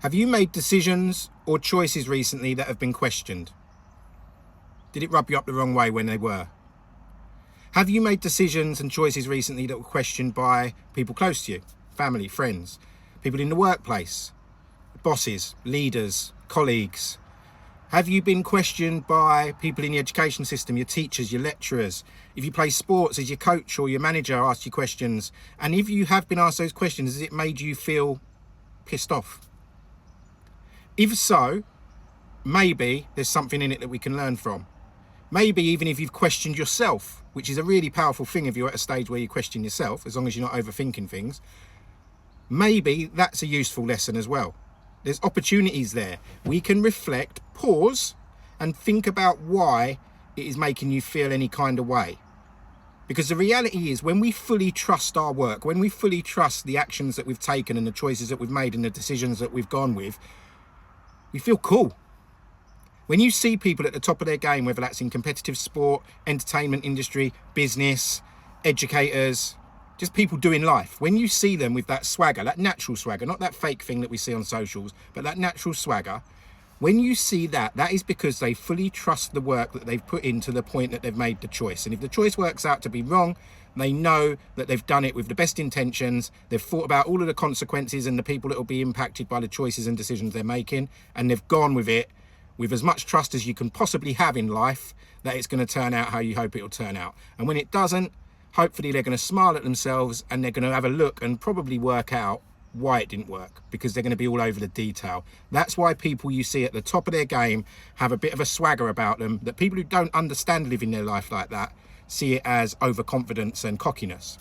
Have you made decisions or choices recently that have been questioned? Did it rub you up the wrong way when they were? Have you made decisions and choices recently that were questioned by people close to you, family, friends, people in the workplace, bosses, leaders, colleagues? Have you been questioned by people in the education system, your teachers, your lecturers? If you play sports, has your coach or your manager asked you questions? And if you have been asked those questions, has it made you feel pissed off? If so, maybe there's something in it that we can learn from. Maybe even if you've questioned yourself, which is a really powerful thing if you're at a stage where you question yourself, as long as you're not overthinking things, maybe that's a useful lesson as well. There's opportunities there. We can reflect, pause, and think about why it is making you feel any kind of way. Because the reality is, when we fully trust our work, when we fully trust the actions that we've taken and the choices that we've made and the decisions that we've gone with, we feel cool. When you see people at the top of their game, whether that's in competitive sport, entertainment industry, business, educators, just people doing life, when you see them with that swagger, that natural swagger, not that fake thing that we see on socials, but that natural swagger, when you see that, that is because they fully trust the work that they've put in to the point that they've made the choice. And if the choice works out to be wrong, they know that they've done it with the best intentions. They've thought about all of the consequences and the people that will be impacted by the choices and decisions they're making, and they've gone with it with as much trust as you can possibly have in life that it's going to turn out how you hope it'll turn out. And when it doesn't, hopefully they're going to smile at themselves and they're going to have a look and probably work out why it didn't work, because they're going to be all over the detail. That's why people you see at the top of their game have a bit of a swagger about them, that people who don't understand living their life like that see it as overconfidence and cockiness.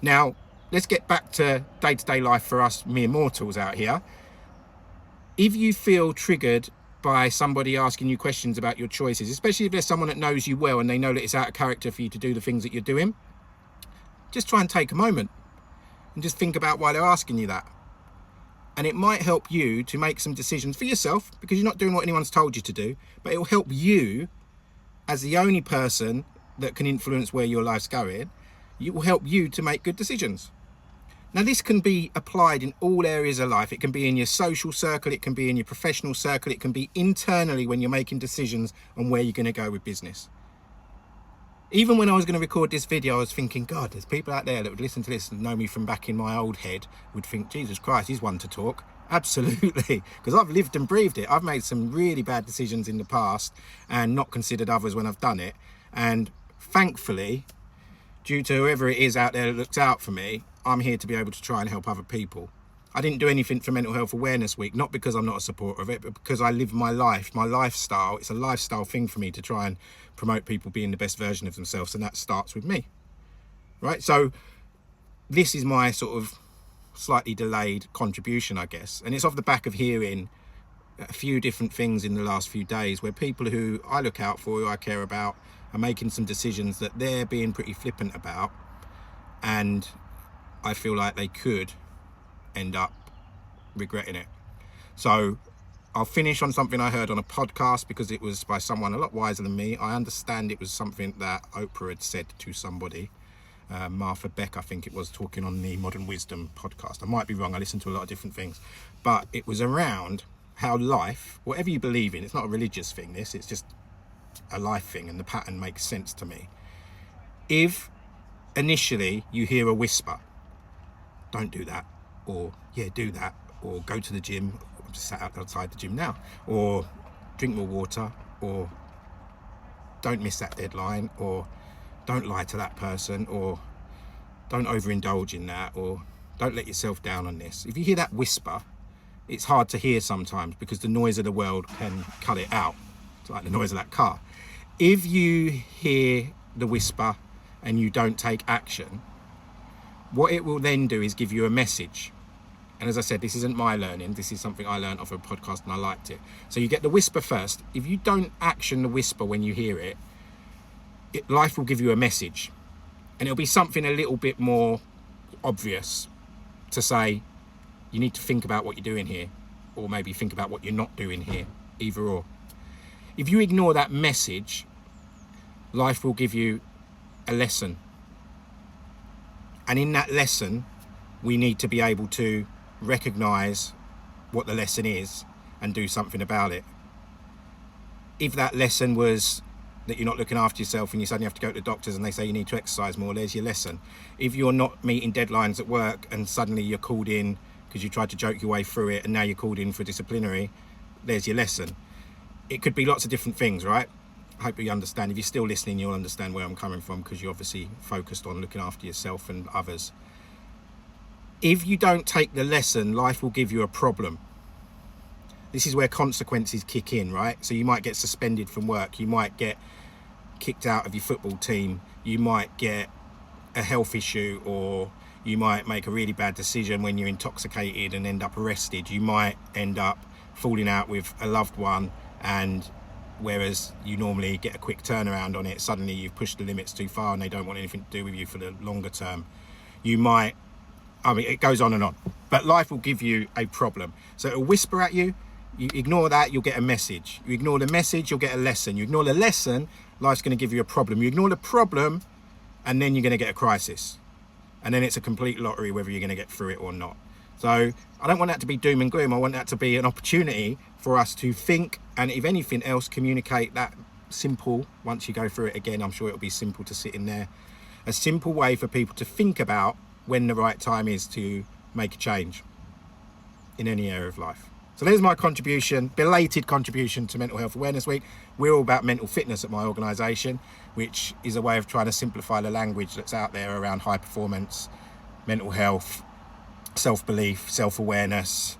Now, let's get back to day-to-day life for us mere mortals out here. If you feel triggered by somebody asking you questions about your choices, especially if there's someone that knows you well and they know that it's out of character for you to do the things that you're doing, just try and take a moment and just think about why they're asking you that. And it might help you to make some decisions for yourself, because you're not doing what anyone's told you to do, but it will help you as the only person that can influence where your life's going. It will help you to make good decisions. Now, this can be applied in all areas of life. It can be in your social circle, it can be in your professional circle, it can be internally when you're making decisions on where you're going to go with business. Even when I was going to record this video, I was thinking, God, there's people out there that would listen to this and know me from back in my old head, would think, Jesus Christ, he's one to talk. Absolutely, because I've lived and breathed it. I've made some really bad decisions in the past and not considered others when I've done it. And thankfully, due to whoever it is out there that looks out for me, I'm here to be able to try and help other people. I didn't do anything for Mental Health Awareness Week, not because I'm not a supporter of it, but because I live my life, my lifestyle. It's a lifestyle thing for me to try and promote people being the best version of themselves, and that starts with me, right? So this is my sort of slightly delayed contribution, I guess, and it's off the back of hearing a few different things in the last few days where people who I look out for, who I care about, are making some decisions that they're being pretty flippant about, and I feel like they could end up regretting it. So I'll finish on something I heard on a podcast, because it was by someone a lot wiser than me. I understand it was something that Oprah had said to somebody, Martha Beck, I think it was, talking on the Modern Wisdom podcast. I might be wrong, I listen to a lot of different things, but it was around how life, whatever you believe in, it's not a religious thing, it's just a life thing, and the pattern makes sense to me. If initially you hear a whisper, don't do that, or yeah, do that, or go to the gym, I'm just sat outside the gym now, or drink more water, or don't miss that deadline, or don't lie to that person, or don't overindulge in that, or don't let yourself down on this. If you hear that whisper, it's hard to hear sometimes because the noise of the world can cut it out. It's like the noise of that car. If you hear the whisper and you don't take action, what it will then do is give you a message. And as I said, this isn't my learning, this is something I learned off a podcast and I liked it. So you get the whisper first. If you don't action the whisper when you hear it, life will give you a message. And it'll be something a little bit more obvious to say, you need to think about what you're doing here, or maybe think about what you're not doing here, either or. If you ignore that message, life will give you a lesson. And in that lesson, we need to be able to recognize what the lesson is and do something about it. If that lesson was that you're not looking after yourself and you suddenly have to go to the doctors and they say you need to exercise more, there's your lesson. If you're not meeting deadlines at work and suddenly you're called in because you tried to joke your way through it and now you're called in for disciplinary, there's your lesson. It could be lots of different things, right? I hope you understand. If you're still listening, you'll understand where I'm coming from, because you're obviously focused on looking after yourself and others. If you don't take the lesson, life will give you a problem. This is where consequences kick in, right? So you might get suspended from work, you might get kicked out of your football team, you might get a health issue, or you might make a really bad decision when you're intoxicated and end up arrested. You might end up falling out with a loved one, and whereas you normally get a quick turnaround on it, suddenly you've pushed the limits too far and they don't want anything to do with you for the longer term. You might, I mean, it goes on and on. But life will give you a problem. So it'll whisper at you. You ignore that, you'll get a message. You ignore the message, you'll get a lesson. You ignore the lesson, life's going to give you a problem. You ignore the problem, and then you're going to get a crisis. And then it's a complete lottery whether you're going to get through it or not. So I don't want that to be doom and gloom. I want that to be an opportunity for us to think, and if anything else, communicate that simple. Once you go through it again, I'm sure it'll be simple to sit in there. A simple way for people to think about when the right time is to make a change in any area of life. So there's my contribution, belated contribution to Mental Health Awareness Week. We're all about mental fitness at my organisation, which is a way of trying to simplify the language that's out there around high performance, mental health, self-belief, self-awareness,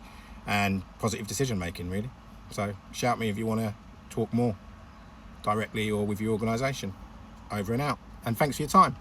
and positive decision making, really. So shout me if you want to talk more directly or with your organisation. Over and out. And thanks for your time.